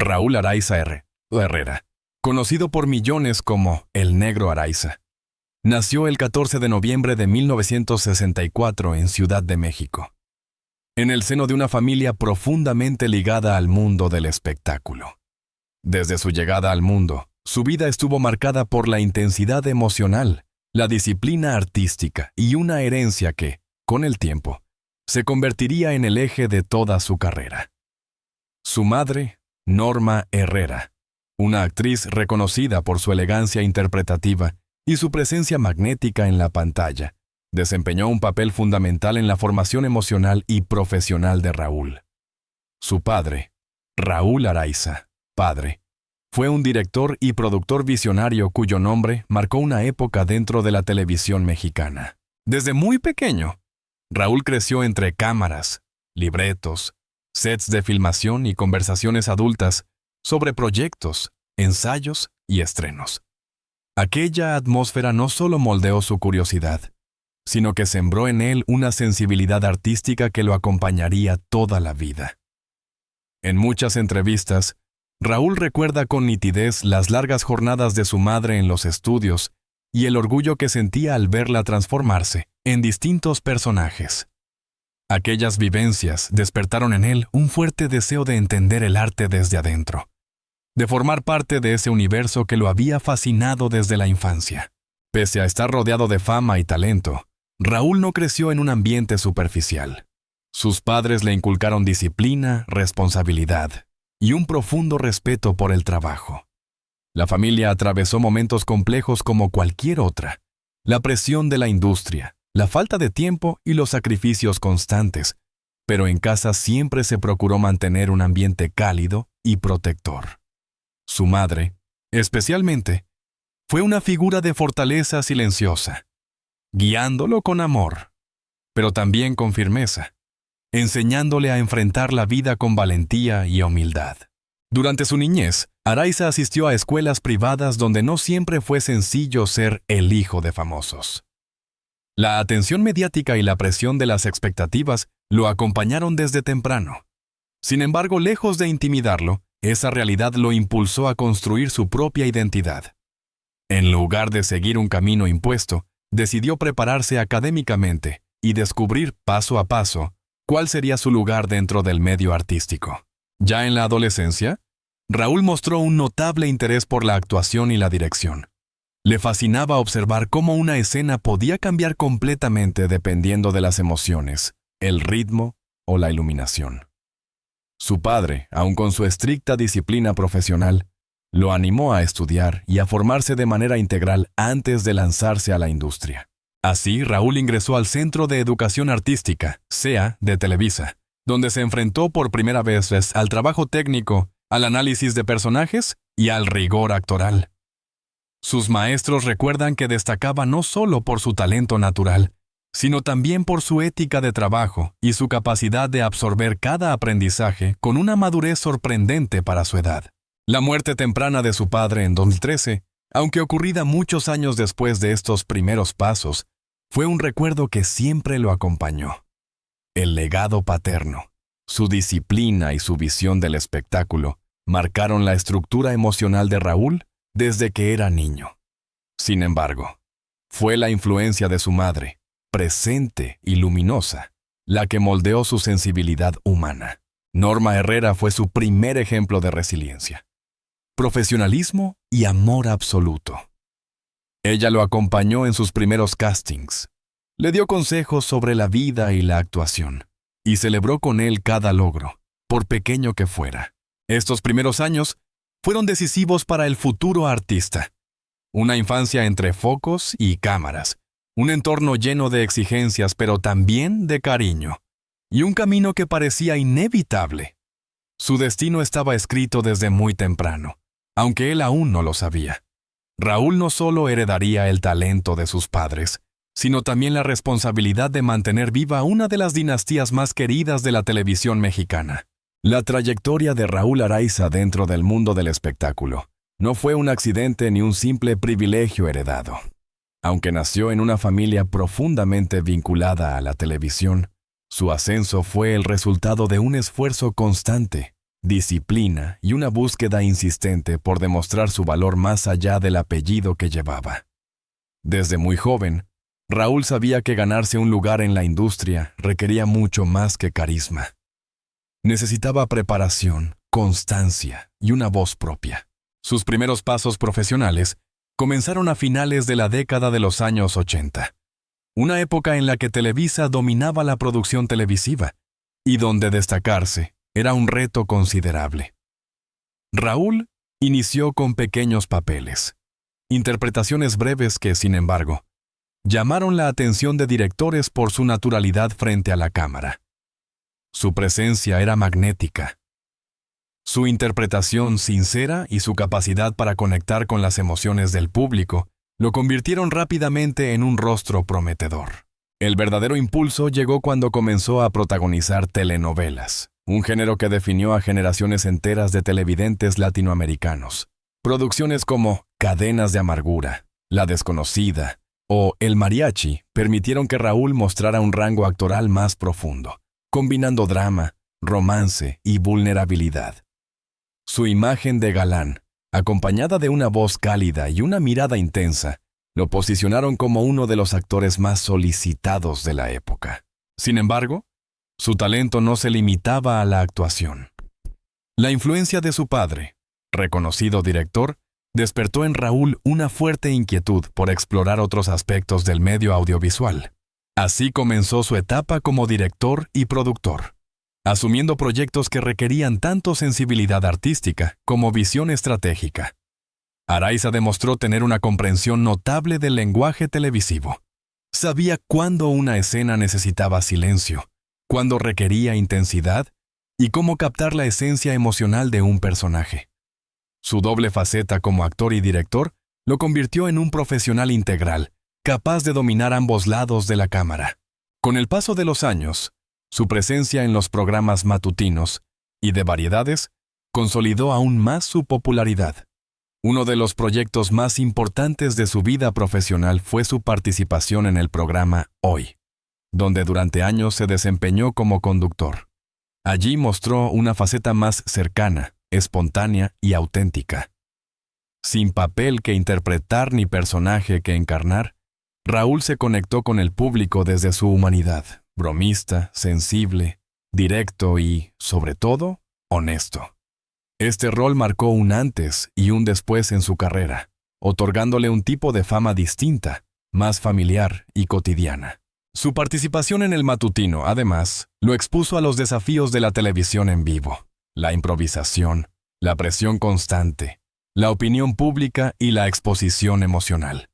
Raúl Araiza Herrera, conocido por millones como el Negro Araiza, nació el 14 de noviembre de 1964 en Ciudad de México, en el seno de una familia profundamente ligada al mundo del espectáculo. Desde su llegada al mundo, su vida estuvo marcada por la intensidad emocional, la disciplina artística y una herencia que, con el tiempo, se convertiría en el eje de toda su carrera. Su madre, Norma Herrera, una actriz reconocida por su elegancia interpretativa y su presencia magnética en la pantalla, desempeñó un papel fundamental en la formación emocional y profesional de Raúl. Su padre, Raúl Araiza, padre, fue un director y productor visionario cuyo nombre marcó una época dentro de la televisión mexicana. Desde muy pequeño, Raúl creció entre cámaras, libretos, sets de filmación y conversaciones adultas sobre proyectos, ensayos y estrenos. Aquella atmósfera no solo moldeó su curiosidad, sino que sembró en él una sensibilidad artística que lo acompañaría toda la vida. En muchas entrevistas, Raúl recuerda con nitidez las largas jornadas de su madre en los estudios y el orgullo que sentía al verla transformarse en distintos personajes. Aquellas vivencias despertaron en él un fuerte deseo de entender el arte desde adentro, de formar parte de ese universo que lo había fascinado desde la infancia. Pese a estar rodeado de fama y talento, Raúl no creció en un ambiente superficial. Sus padres le inculcaron disciplina, responsabilidad y un profundo respeto por el trabajo. La familia atravesó momentos complejos como cualquier otra: la presión de la industria, la falta de tiempo y los sacrificios constantes, pero en casa siempre se procuró mantener un ambiente cálido y protector. Su madre, especialmente, fue una figura de fortaleza silenciosa, guiándolo con amor, pero también con firmeza, enseñándole a enfrentar la vida con valentía y humildad. Durante su niñez, Araiza asistió a escuelas privadas donde no siempre fue sencillo ser el hijo de famosos. La atención mediática y la presión de las expectativas lo acompañaron desde temprano. Sin embargo, lejos de intimidarlo, esa realidad lo impulsó a construir su propia identidad. En lugar de seguir un camino impuesto, decidió prepararse académicamente y descubrir paso a paso cuál sería su lugar dentro del medio artístico. Ya en la adolescencia, Raúl mostró un notable interés por la actuación y la dirección. Le fascinaba observar cómo una escena podía cambiar completamente dependiendo de las emociones, el ritmo o la iluminación. Su padre, aun con su estricta disciplina profesional, lo animó a estudiar y a formarse de manera integral antes de lanzarse a la industria. Así, Raúl ingresó al Centro de Educación Artística, CEA, de Televisa, donde se enfrentó por primera vez al trabajo técnico, al análisis de personajes y al rigor actoral. Sus maestros recuerdan que destacaba no solo por su talento natural, sino también por su ética de trabajo y su capacidad de absorber cada aprendizaje con una madurez sorprendente para su edad. La muerte temprana de su padre en 2013, aunque ocurrida muchos años después de estos primeros pasos, fue un recuerdo que siempre lo acompañó. El legado paterno, su disciplina y su visión del espectáculo marcaron la estructura emocional de Raúl desde que era niño. Sin embargo, fue la influencia de su madre, presente y luminosa, la que moldeó su sensibilidad humana. Norma Herrera fue su primer ejemplo de resiliencia, profesionalismo y amor absoluto. Ella lo acompañó en sus primeros castings, le dio consejos sobre la vida y la actuación, y celebró con él cada logro, por pequeño que fuera. Estos primeros años fueron decisivos para el futuro artista. Una infancia entre focos y cámaras, un entorno lleno de exigencias pero también de cariño, y un camino que parecía inevitable. Su destino estaba escrito desde muy temprano, aunque él aún no lo sabía. Raúl no solo heredaría el talento de sus padres, sino también la responsabilidad de mantener viva una de las dinastías más queridas de la televisión mexicana. La trayectoria de Raúl Araiza dentro del mundo del espectáculo no fue un accidente ni un simple privilegio heredado. Aunque nació en una familia profundamente vinculada a la televisión, su ascenso fue el resultado de un esfuerzo constante, disciplina y una búsqueda insistente por demostrar su valor más allá del apellido que llevaba. Desde muy joven, Raúl sabía que ganarse un lugar en la industria requería mucho más que carisma. Necesitaba preparación, constancia y una voz propia. Sus primeros pasos profesionales comenzaron a finales de la década de los años 80, una época en la que Televisa dominaba la producción televisiva y donde destacarse era un reto considerable. Raúl inició con pequeños papeles, interpretaciones breves que, sin embargo, llamaron la atención de directores por su naturalidad frente a la cámara. Su presencia era magnética. Su interpretación sincera y su capacidad para conectar con las emociones del público lo convirtieron rápidamente en un rostro prometedor. El verdadero impulso llegó cuando comenzó a protagonizar telenovelas, un género que definió a generaciones enteras de televidentes latinoamericanos. Producciones como Cadenas de Amargura, La Desconocida o El Mariachi permitieron que Raúl mostrara un rango actoral más profundo, combinando drama, romance y vulnerabilidad. Su imagen de galán, acompañada de una voz cálida y una mirada intensa, lo posicionaron como uno de los actores más solicitados de la época. Sin embargo, su talento no se limitaba a la actuación. La influencia de su padre, reconocido director, despertó en Raúl una fuerte inquietud por explorar otros aspectos del medio audiovisual. Así comenzó su etapa como director y productor, asumiendo proyectos que requerían tanto sensibilidad artística como visión estratégica. Araiza demostró tener una comprensión notable del lenguaje televisivo. Sabía cuándo una escena necesitaba silencio, cuándo requería intensidad y cómo captar la esencia emocional de un personaje. Su doble faceta como actor y director lo convirtió en un profesional integral, capaz de dominar ambos lados de la cámara. Con el paso de los años, su presencia en los programas matutinos y de variedades consolidó aún más su popularidad. Uno de los proyectos más importantes de su vida profesional fue su participación en el programa Hoy, donde durante años se desempeñó como conductor. Allí mostró una faceta más cercana, espontánea y auténtica. Sin papel que interpretar ni personaje que encarnar, Raúl se conectó con el público desde su humanidad, bromista, sensible, directo y, sobre todo, honesto. Este rol marcó un antes y un después en su carrera, otorgándole un tipo de fama distinta, más familiar y cotidiana. Su participación en el matutino, además, lo expuso a los desafíos de la televisión en vivo, la improvisación, la presión constante, la opinión pública y la exposición emocional.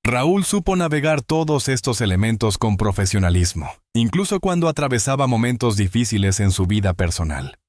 Raúl supo navegar todos estos elementos con profesionalismo, incluso cuando atravesaba momentos difíciles en su vida personal.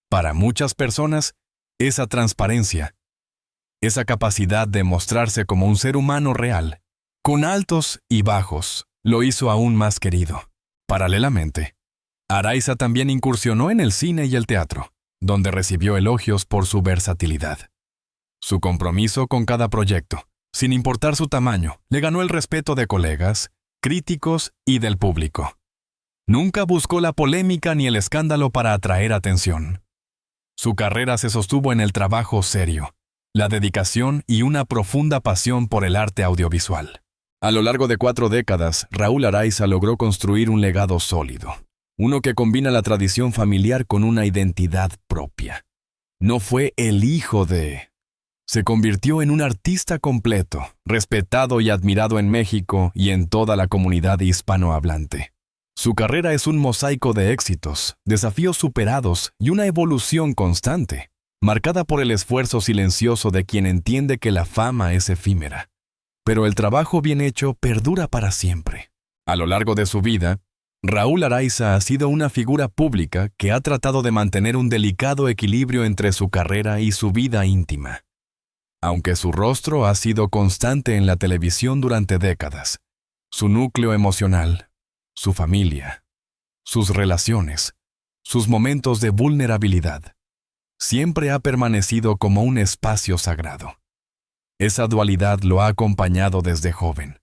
Para muchas personas, esa transparencia, esa capacidad de mostrarse como un ser humano real, con altos y bajos, lo hizo aún más querido. Paralelamente, Araiza también incursionó en el cine y el teatro, donde recibió elogios por su versatilidad. Su compromiso con cada proyecto, sin importar su tamaño, le ganó el respeto de colegas, críticos y del público. Nunca buscó la polémica ni el escándalo para atraer atención. Su carrera se sostuvo en el trabajo serio, la dedicación y una profunda pasión por el arte audiovisual. A lo largo de 4 décadas, Raúl Araiza logró construir un legado sólido, uno que combina la tradición familiar con una identidad propia. No fue el hijo de... Se convirtió en un artista completo, respetado y admirado en México y en toda la comunidad hispanohablante. Su carrera es un mosaico de éxitos, desafíos superados y una evolución constante, marcada por el esfuerzo silencioso de quien entiende que la fama es efímera. Pero el trabajo bien hecho perdura para siempre. A lo largo de su vida, Raúl Araiza ha sido una figura pública que ha tratado de mantener un delicado equilibrio entre su carrera y su vida íntima. Aunque su rostro ha sido constante en la televisión durante décadas, su núcleo emocional, su familia, sus relaciones, sus momentos de vulnerabilidad, siempre ha permanecido como un espacio sagrado. Esa dualidad lo ha acompañado desde joven.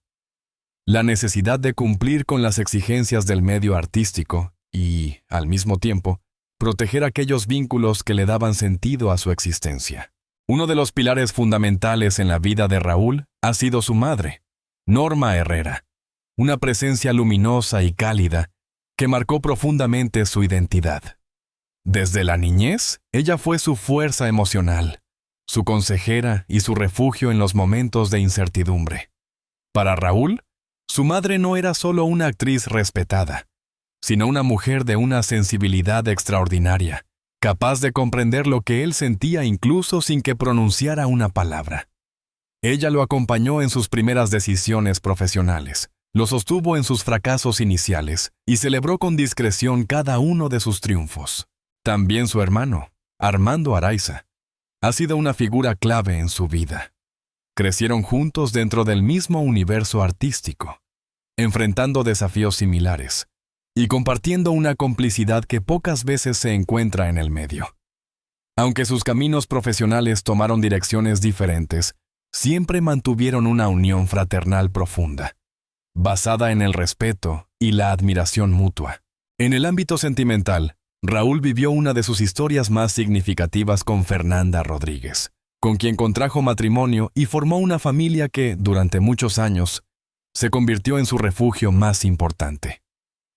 La necesidad de cumplir con las exigencias del medio artístico y, al mismo tiempo, proteger aquellos vínculos que le daban sentido a su existencia. Uno de los pilares fundamentales en la vida de Raúl ha sido su madre, Norma Herrera, una presencia luminosa y cálida que marcó profundamente su identidad. Desde la niñez, ella fue su fuerza emocional, su consejera y su refugio en los momentos de incertidumbre. Para Raúl, su madre no era solo una actriz respetada, sino una mujer de una sensibilidad extraordinaria, capaz de comprender lo que él sentía incluso sin que pronunciara una palabra. Ella lo acompañó en sus primeras decisiones profesionales, lo sostuvo en sus fracasos iniciales y celebró con discreción cada uno de sus triunfos. También su hermano, Armando Araiza, ha sido una figura clave en su vida. Crecieron juntos dentro del mismo universo artístico, enfrentando desafíos similares y compartiendo una complicidad que pocas veces se encuentra en el medio. Aunque sus caminos profesionales tomaron direcciones diferentes, siempre mantuvieron una unión fraternal profunda, basada en el respeto y la admiración mutua. En el ámbito sentimental, Raúl vivió una de sus historias más significativas con Fernanda Rodríguez, con quien contrajo matrimonio y formó una familia que, durante muchos años, se convirtió en su refugio más importante.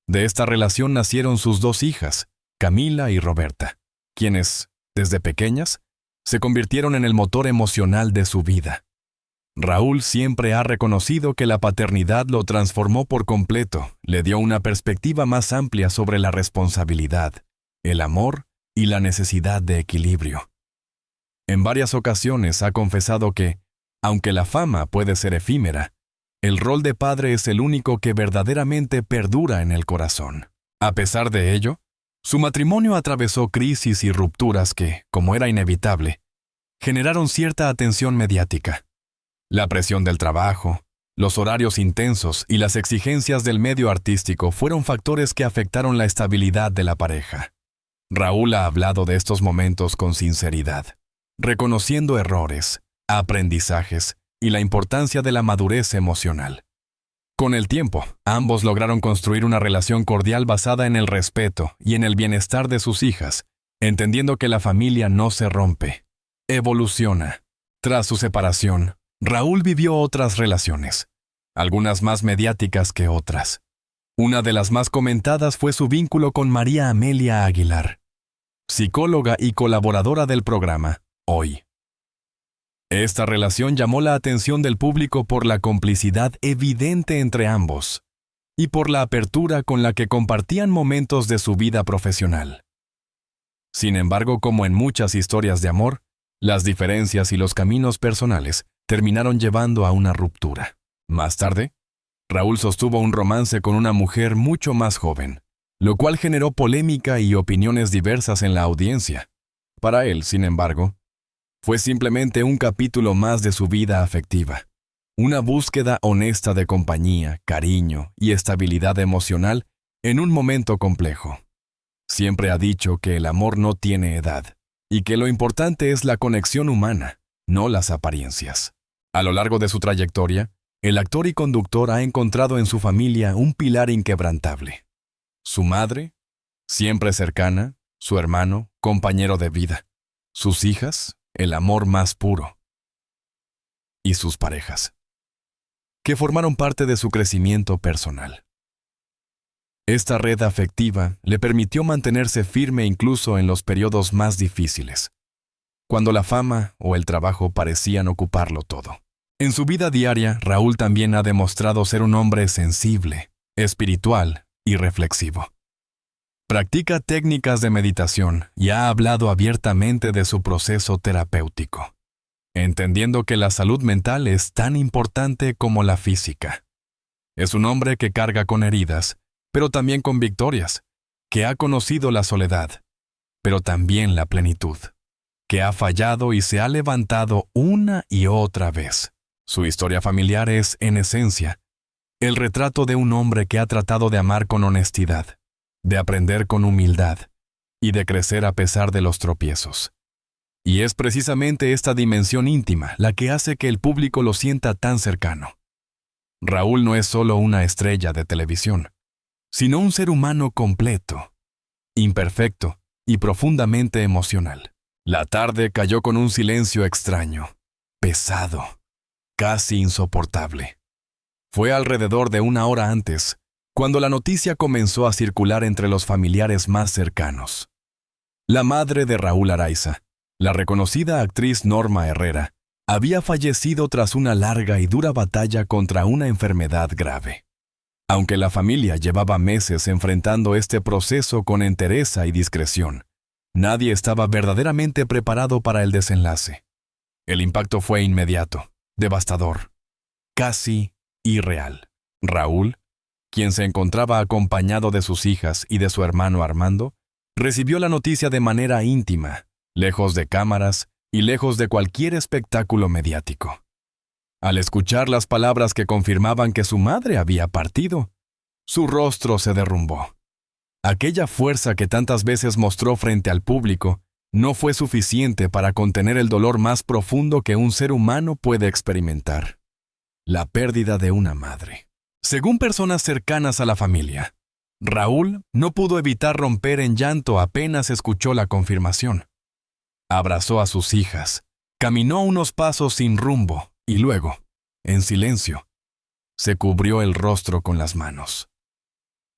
De esta relación nacieron sus dos hijas, Camila y Roberta, quienes, desde pequeñas, se convirtieron en el motor emocional de su vida. Raúl siempre ha reconocido que la paternidad lo transformó por completo, le dio una perspectiva más amplia sobre la responsabilidad, el amor y la necesidad de equilibrio. En varias ocasiones ha confesado que, aunque la fama puede ser efímera, el rol de padre es el único que verdaderamente perdura en el corazón. A pesar de ello, su matrimonio atravesó crisis y rupturas que, como era inevitable, generaron cierta atención mediática. La presión del trabajo, los horarios intensos y las exigencias del medio artístico fueron factores que afectaron la estabilidad de la pareja. Raúl ha hablado de estos momentos con sinceridad, reconociendo errores, aprendizajes y la importancia de la madurez emocional. Con el tiempo, ambos lograron construir una relación cordial basada en el respeto y en el bienestar de sus hijas, entendiendo que la familia no se rompe, evoluciona. Tras su separación, Raúl vivió otras relaciones, algunas más mediáticas que otras. Una de las más comentadas fue su vínculo con María Amelia Aguilar, psicóloga y colaboradora del programa Hoy. Esta relación llamó la atención del público por la complicidad evidente entre ambos y por la apertura con la que compartían momentos de su vida profesional. Sin embargo, como en muchas historias de amor, las diferencias y los caminos personales terminaron llevando a una ruptura. Más tarde, Raúl sostuvo un romance con una mujer mucho más joven, lo cual generó polémica y opiniones diversas en la audiencia. Para él, sin embargo, fue simplemente un capítulo más de su vida afectiva, una búsqueda honesta de compañía, cariño y estabilidad emocional en un momento complejo. Siempre ha dicho que el amor no tiene edad y que lo importante es la conexión humana, no las apariencias. A lo largo de su trayectoria, el actor y conductor ha encontrado en su familia un pilar inquebrantable. Su madre, siempre cercana, su hermano, compañero de vida, sus hijas, el amor más puro, y sus parejas, que formaron parte de su crecimiento personal. Esta red afectiva le permitió mantenerse firme incluso en los periodos más difíciles, cuando la fama o el trabajo parecían ocuparlo todo. En su vida diaria, Raúl también ha demostrado ser un hombre sensible, espiritual y reflexivo. Practica técnicas de meditación y ha hablado abiertamente de su proceso terapéutico, entendiendo que la salud mental es tan importante como la física. Es un hombre que carga con heridas, pero también con victorias, que ha conocido la soledad, pero también la plenitud, que ha fallado y se ha levantado una y otra vez. Su historia familiar es, en esencia, el retrato de un hombre que ha tratado de amar con honestidad, de aprender con humildad y de crecer a pesar de los tropiezos. Y es precisamente esta dimensión íntima la que hace que el público lo sienta tan cercano. Raúl no es solo una estrella de televisión, sino un ser humano completo, imperfecto y profundamente emocional. La tarde cayó con un silencio extraño, pesado, casi insoportable. Fue alrededor de una hora antes, cuando la noticia comenzó a circular entre los familiares más cercanos. La madre de Raúl Araiza, la reconocida actriz Norma Herrera, había fallecido tras una larga y dura batalla contra una enfermedad grave. Aunque la familia llevaba meses enfrentando este proceso con entereza y discreción, nadie estaba verdaderamente preparado para el desenlace. El impacto fue inmediato, devastador, casi irreal. Raúl, quien se encontraba acompañado de sus hijas y de su hermano Armando, recibió la noticia de manera íntima, lejos de cámaras y lejos de cualquier espectáculo mediático. Al escuchar las palabras que confirmaban que su madre había partido, su rostro se derrumbó. Aquella fuerza que tantas veces mostró frente al público no fue suficiente para contener el dolor más profundo que un ser humano puede experimentar: la pérdida de una madre. Según personas cercanas a la familia, Raúl no pudo evitar romper en llanto apenas escuchó la confirmación. Abrazó a sus hijas, caminó unos pasos sin rumbo y luego, en silencio, se cubrió el rostro con las manos.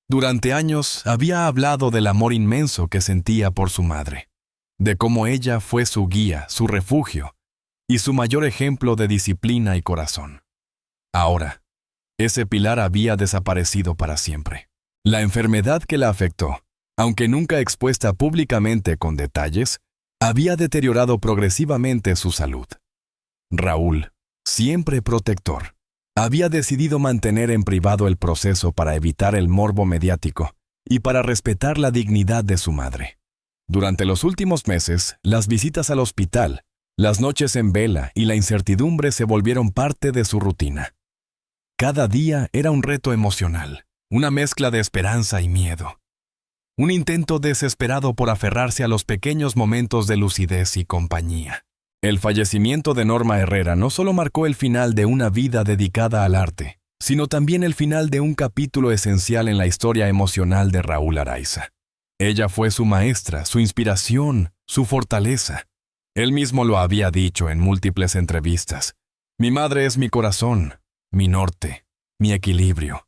Durante años había hablado del amor inmenso que sentía por su madre, de cómo ella fue su guía, su refugio y su mayor ejemplo de disciplina y corazón. Ahora, ese pilar había desaparecido para siempre. La enfermedad que la afectó, aunque nunca expuesta públicamente con detalles, había deteriorado progresivamente su salud. Raúl, siempre protector, había decidido mantener en privado el proceso para evitar el morbo mediático y para respetar la dignidad de su madre. Durante los últimos meses, las visitas al hospital, las noches en vela y la incertidumbre se volvieron parte de su rutina. Cada día era un reto emocional, una mezcla de esperanza y miedo. Un intento desesperado por aferrarse a los pequeños momentos de lucidez y compañía. El fallecimiento de Norma Herrera no solo marcó el final de una vida dedicada al arte, sino también el final de un capítulo esencial en la historia emocional de Raúl Araiza. Ella fue su maestra, su inspiración, su fortaleza. Él mismo lo había dicho en múltiples entrevistas: mi madre es mi corazón, mi norte, mi equilibrio.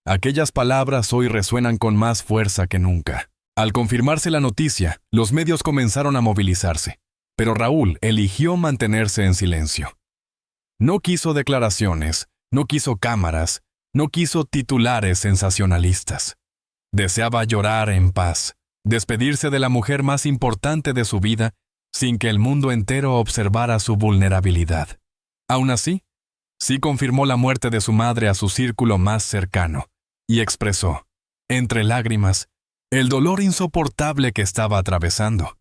Aquellas palabras hoy resuenan con más fuerza que nunca. Al confirmarse la noticia, los medios comenzaron a movilizarse. Pero Raúl eligió mantenerse en silencio. No quiso declaraciones, no quiso cámaras, no quiso titulares sensacionalistas. Deseaba llorar en paz, despedirse de la mujer más importante de su vida sin que el mundo entero observara su vulnerabilidad. Aún así, sí confirmó la muerte de su madre a su círculo más cercano y expresó, entre lágrimas, el dolor insoportable que estaba atravesando.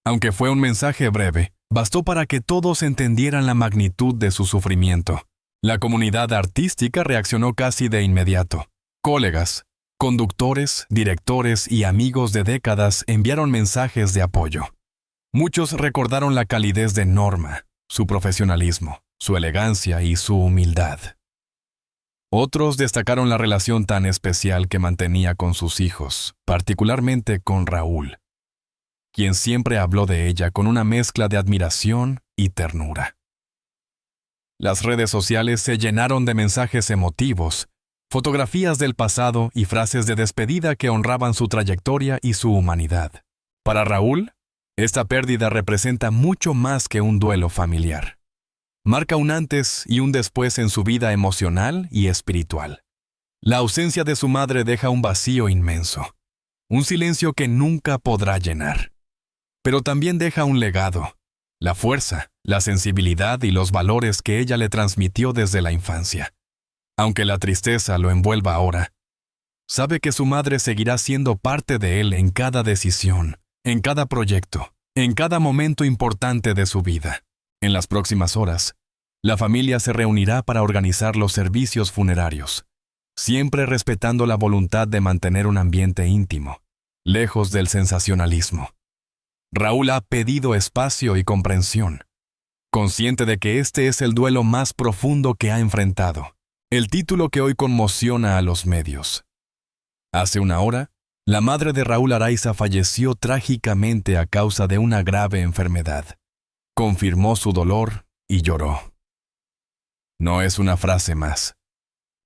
Aunque fue un mensaje breve, bastó para que todos entendieran la magnitud de su sufrimiento. La comunidad artística reaccionó casi de inmediato. Colegas, conductores, directores y amigos de décadas enviaron mensajes de apoyo. Muchos recordaron la calidez de Norma, su profesionalismo, su elegancia y su humildad. Otros destacaron la relación tan especial que mantenía con sus hijos, particularmente con Raúl, quien siempre habló de ella con una mezcla de admiración y ternura. Las redes sociales se llenaron de mensajes emotivos, fotografías del pasado y frases de despedida que honraban su trayectoria y su humanidad. Para Raúl, esta pérdida representa mucho más que un duelo familiar. Marca un antes y un después en su vida emocional y espiritual. La ausencia de su madre deja un vacío inmenso, un silencio que nunca podrá llenar. Pero también deja un legado, la fuerza, la sensibilidad y los valores que ella le transmitió desde la infancia. Aunque la tristeza lo envuelva ahora, sabe que su madre seguirá siendo parte de él en cada decisión, en cada proyecto, en cada momento importante de su vida. En las próximas horas, la familia se reunirá para organizar los servicios funerarios, siempre respetando la voluntad de mantener un ambiente íntimo, lejos del sensacionalismo. Raúl ha pedido espacio y comprensión, consciente de que este es el duelo más profundo que ha enfrentado, el título que hoy conmociona a los medios. Hace una hora, La madre de Raúl Araiza falleció trágicamente a causa de una grave enfermedad. Confirmó su dolor y lloró. No es una frase más.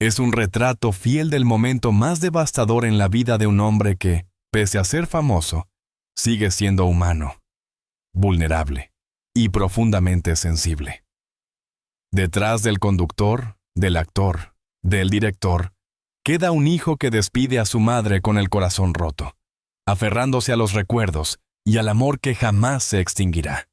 Es un retrato fiel del momento más devastador en la vida de un hombre que, pese a ser famoso, sigue siendo humano, vulnerable y profundamente sensible. Detrás del conductor, del actor, del director, queda un hijo que despide a su madre con el corazón roto, aferrándose a los recuerdos y al amor que jamás se extinguirá.